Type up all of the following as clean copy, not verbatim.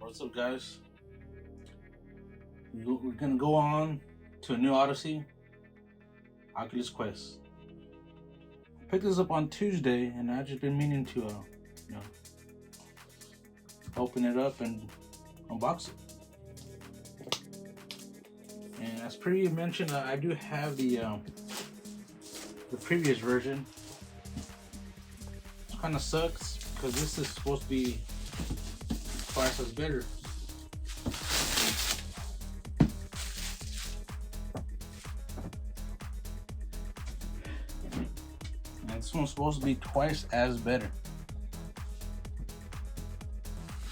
What's up, guys? We're gonna go on to a new Odyssey, Oculus Quest. I picked this up on Tuesday, and I've just been meaning to, open it up and unbox it. And as previously mentioned, I do have the previous version. It kind of sucks because this is supposed to be twice as better. And this one's supposed to be twice as better.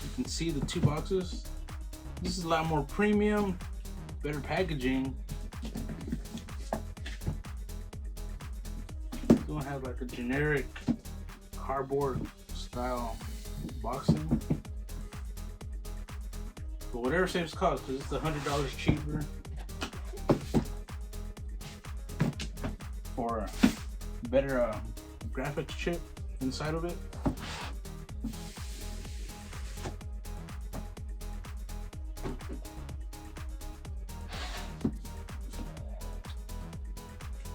You can see the two boxes. This is a lot more premium, better packaging. Don't have like a generic cardboard style boxing. But whatever saves cost, because it's $100 cheaper for a better graphics chip inside of it.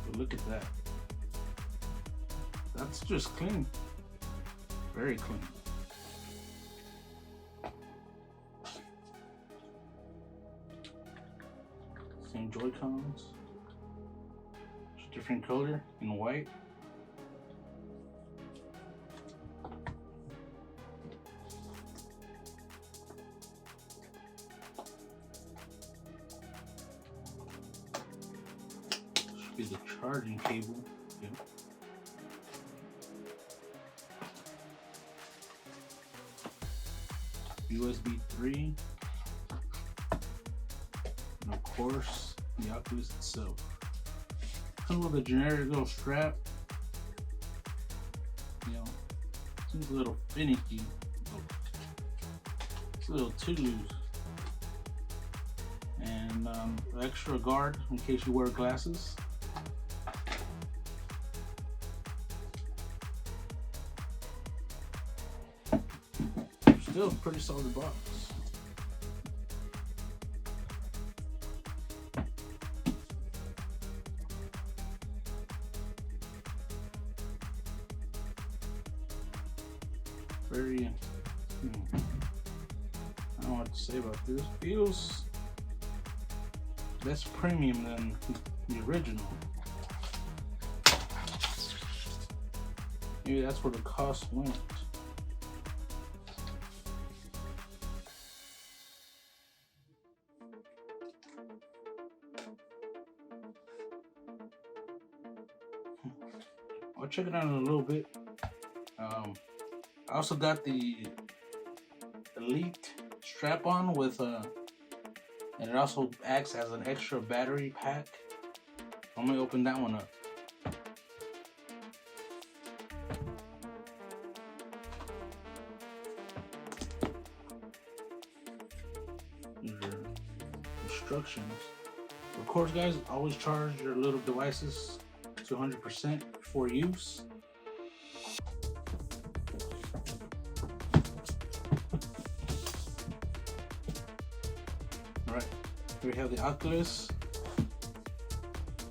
But look at that. That's just clean. Very clean. Same Joy-Cons. Just different color in white. Should be the charging cable. Yeah. USB 3. And of course, the Oculus itself. Comes with a generic little strap. Seems a little finicky. It's a little too loose. And extra guard in case you wear glasses. Still a pretty solid box. Very, I don't know what to say about this. Feels less premium than the original. Maybe that's where the cost went. I'll check it out in a little bit. I also got the Elite strap-on with and it also acts as an extra battery pack. I'm gonna open that one up. These are instructions. Of course, guys, always charge your little devices to 100% before use. Alright, here we have the Oculus.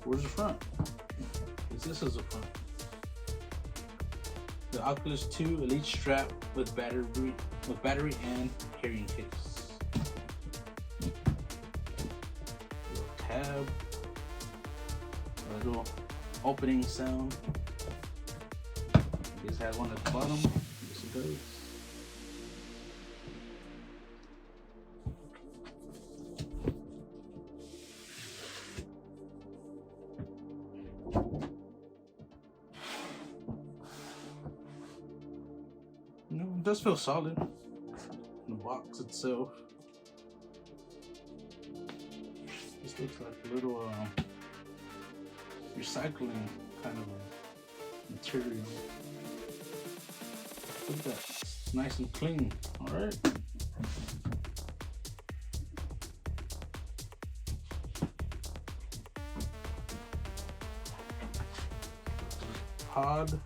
Where's the front? This is the front. The Oculus 2 Elite strap with battery and carrying case. Little tab. A little opening sound. This has one at the bottom. Yes, it does. It does feel solid. The box itself. This looks like a little recycling kind of a material. Look at that. It's nice and clean. Alright. Pod.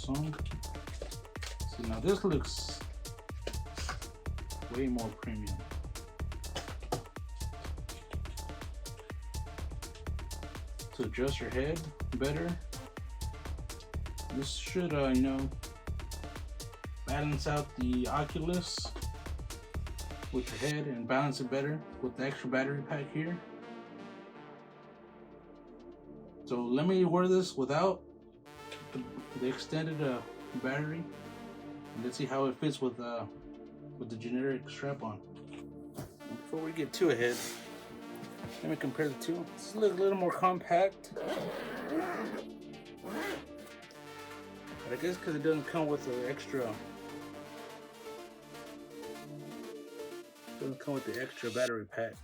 this on. See, now this looks way more premium. To adjust your head better. This should, you know, balance out the Oculus with your head and balance it better with the extra battery pack here. So let me wear this without the extended battery, and let's see how it fits with the generic strap-on. Before we get too ahead, let me compare the two. This looks a little more compact, but I guess because it doesn't come with the extra. Doesn't come with the extra battery pack.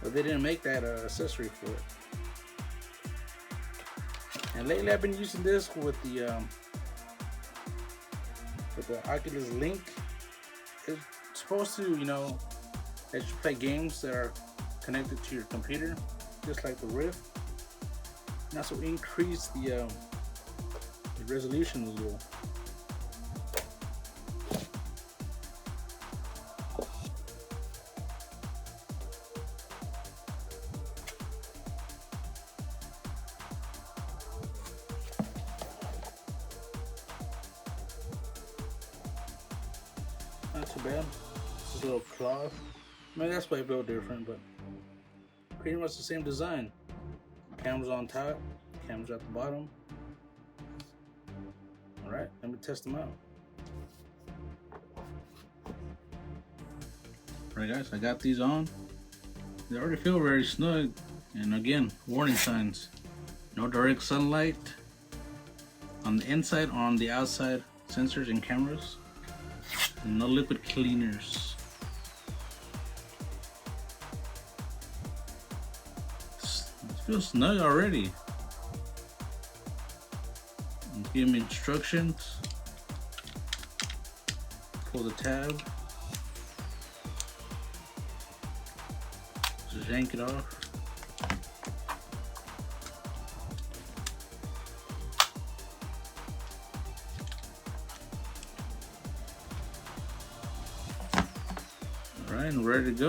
But they didn't make that accessory for it. And lately I've been using this with the Oculus Link. It's supposed to, you know, let you play games that are connected to your computer, just like the Rift. And also increase the resolution a little. Not too bad. This little cloth. I mean, that's why it's built different, but pretty much the same design. Cameras on top, cameras at the bottom. Alright, let me test them out. Alright guys, I got these on. They already feel very snug. And again, warning signs. No direct sunlight on the inside, on the outside, sensors and cameras. No liquid cleaners. It feels snug already. Give me instructions. Pull the tab. Just yank it off. Alright, and ready to go.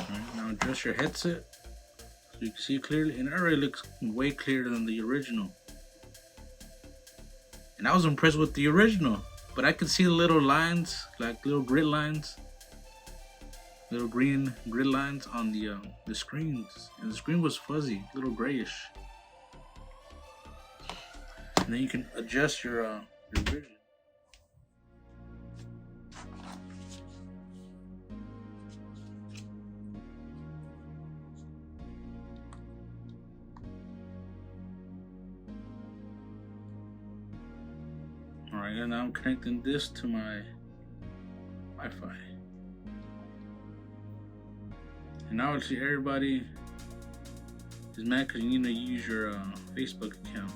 Alright, now adjust your headset so you can see clearly, and it already looks way clearer than the original. And I was impressed with the original. But I could see the little lines, like little grid lines, little green grid lines on the screens, and the screen was fuzzy, a little grayish. And then you can adjust your vision. Alright, and now I'm connecting this to my Wi-Fi. And now see everybody is mad because you need to use your Facebook account.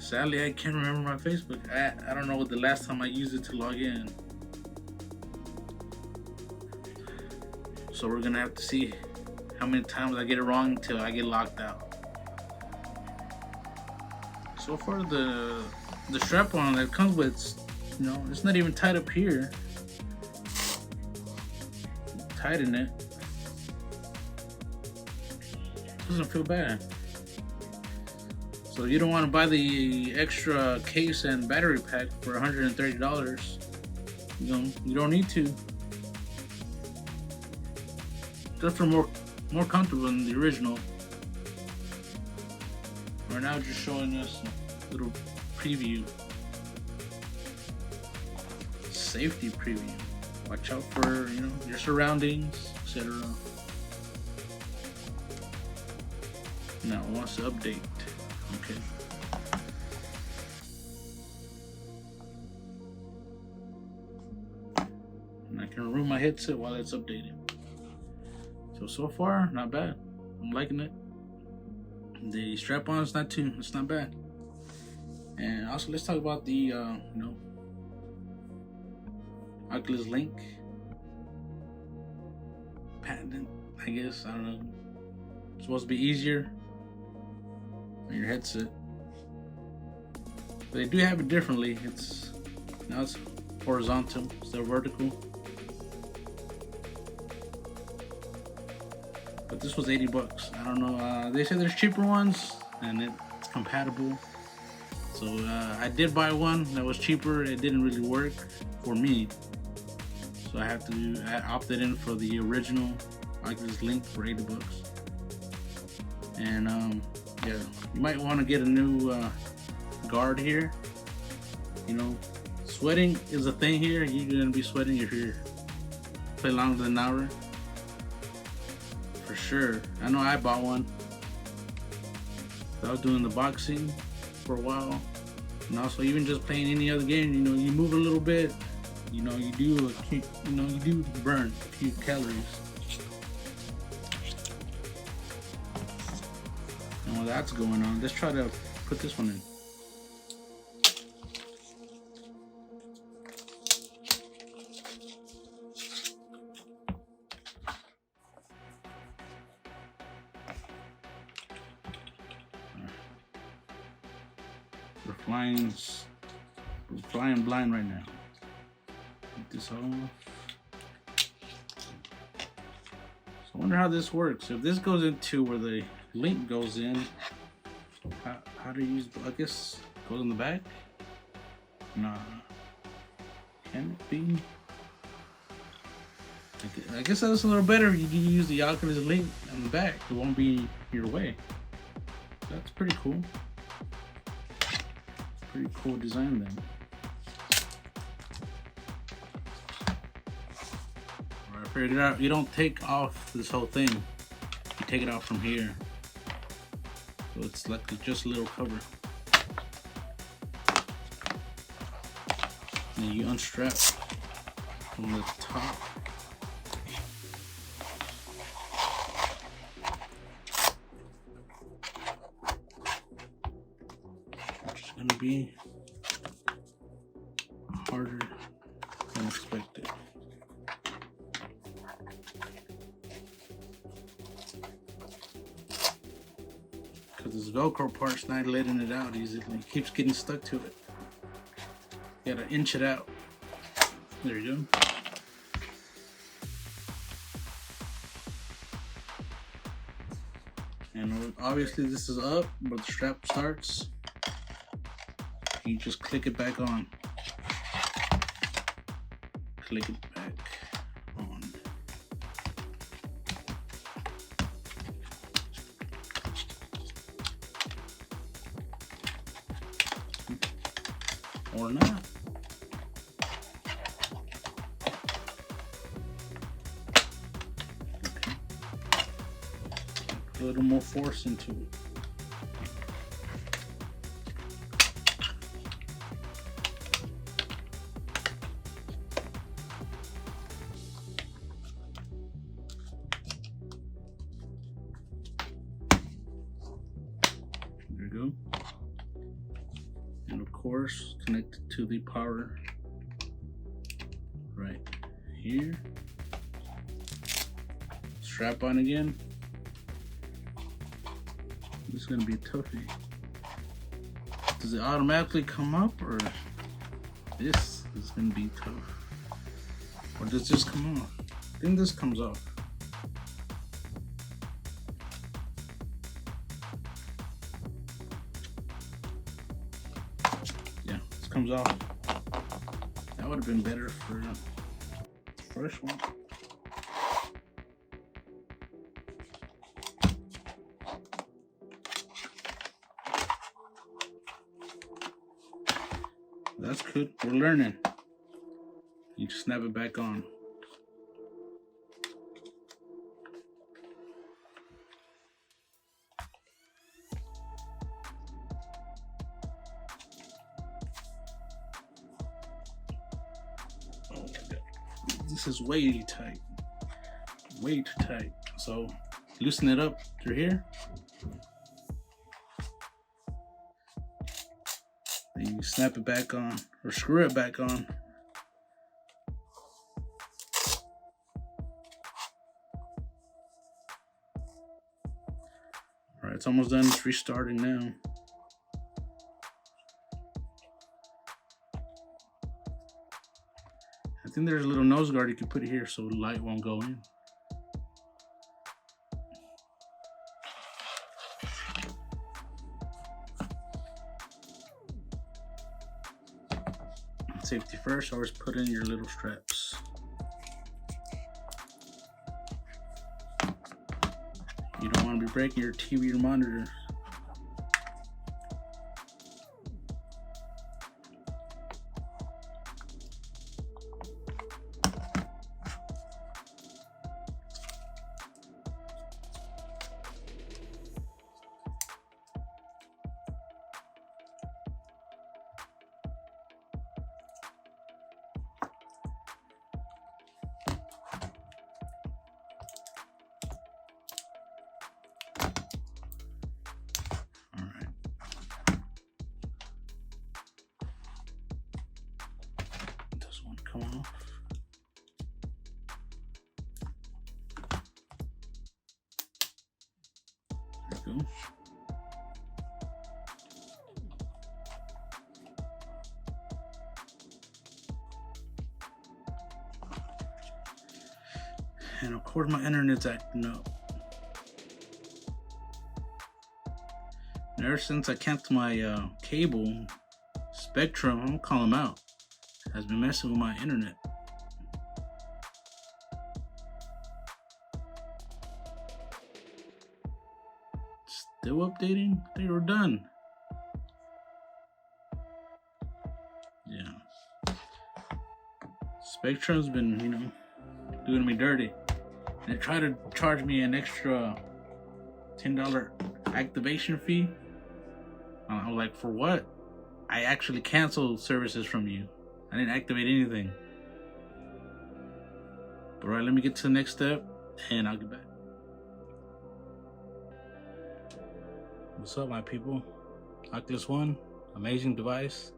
Sadly, I can't remember my Facebook. I don't know what the last time I used it to log in. So we're gonna have to see how many times I get it wrong until I get locked out. So far the strap-on that comes with, you know, it's not even tied up here. Tighten it. Doesn't feel bad. So you don't want to buy the extra case and battery pack for $130. You don't need to. Just for more comfortable than the original. Right now, just showing us a little preview, safety preview. Watch out for, you know, your surroundings, etc. Now it wants to update. Okay. And I can remove my headset while it's updating. So far, not bad. I'm liking it. The strap-on is it's not bad. And also, let's talk about the Oculus Link patent. I guess, I don't know. It's supposed to be easier on your headset, but they do have it differently. Now it's horizontal instead of vertical. But this was $80. I don't know. They said there's cheaper ones and it's compatible. So I did buy one that was cheaper. It didn't really work for me, so I opted in for the original Oculus Link for $80. And yeah, you might want to get a new guard here. You know, sweating is a thing here. You're gonna be sweating if you play longer than an hour, for sure. I know I bought one. I was doing the boxing for a while, and also even just playing any other game. You know, you move a little bit. You know, you do burn a few calories. And while that's going on, let's try to put this one in. We're flying blind right now. Get this off. So I wonder how this works. If this goes into where the link goes in, how to use? I guess it goes in the back. Nah, can it be? I guess that's a little better if you use the Oculus Link on the back. It won't be your way. That's pretty cool. Pretty cool design then. Alright, I figured it out. You don't take off this whole thing. You take it out from here. So it's like just a little cover. And then you unstrap from the top. Gonna be harder than expected. Because this Velcro part's not letting it out easily. It keeps getting stuck to it. You gotta inch it out. There you go. And obviously this is up, but the strap starts. You just click it back on. Click it back on. Or not. Okay. Put a little more force into it. There you go. And of course, connected to the power right here. Strap on again. This is gonna be a toughie. Does it automatically come up, or this is gonna be tough? Or does this come off? I think this comes off. Yeah, this comes off. That would have been better for the first one. That's good. We're learning. You just snap it back on. This is way tight. Way too tight. So loosen it up through here. And you snap it back on or screw it back on. Alright, it's almost done. It's restarting now. I think there's a little nose guard you can put here so the light won't go in. Safety first, always put in your little straps. You don't want to be breaking your TV or monitor. Come off. There we go. And of course my internet's acting up. And ever since I canceled my cable, Spectrum, I'm gonna call them out, has been messing with my internet. Still updating? They were done. Yeah. Spectrum's been, doing me dirty. And they tried to charge me an extra $10 activation fee. I'm like, for what? I actually canceled services from you. I didn't activate anything. But all right, let me get to the next step and I'll get back. What's up, my people? Oculus One, amazing device.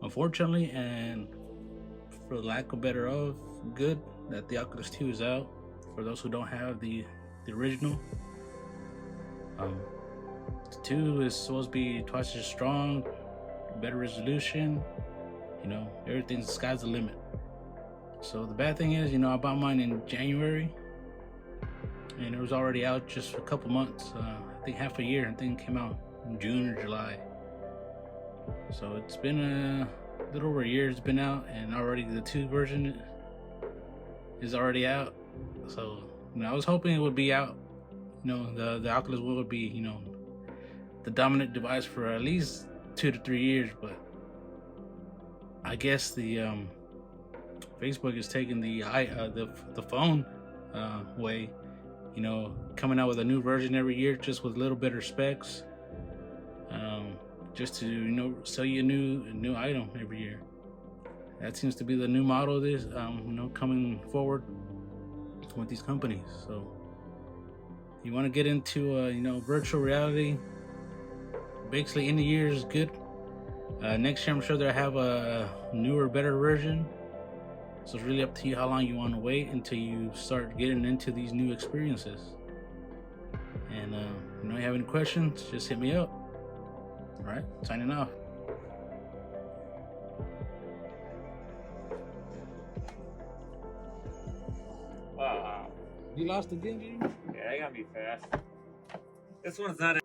Unfortunately, and for lack of better of, good that the Oculus 2 is out. For those who don't have the original. The 2 is supposed to be twice as strong, better resolution. Everything's, the sky's the limit. So the bad thing is, I bought mine in January and it was already out just for a couple months. I think half a year. I think it came out in June or July. So it's been a little over a year it's been out, and already the 2 version is already out. So I was hoping it would be out. The Oculus would be, the dominant device for at least 2 to 3 years, but I guess the Facebook is taking the phone way, coming out with a new version every year, just with a little better specs, just to sell you a new item every year. That seems to be the new model of this, coming forward with these companies. So you want to get into virtual reality, basically in the year is good. Next year I'm sure they'll have a newer, better version. So it's really up to you how long you want to wait until you start getting into these new experiences. And if you have any questions, just hit me up. All right, signing off. Wow. You lost again, Jimmy? Yeah, I gotta be fast. This one's not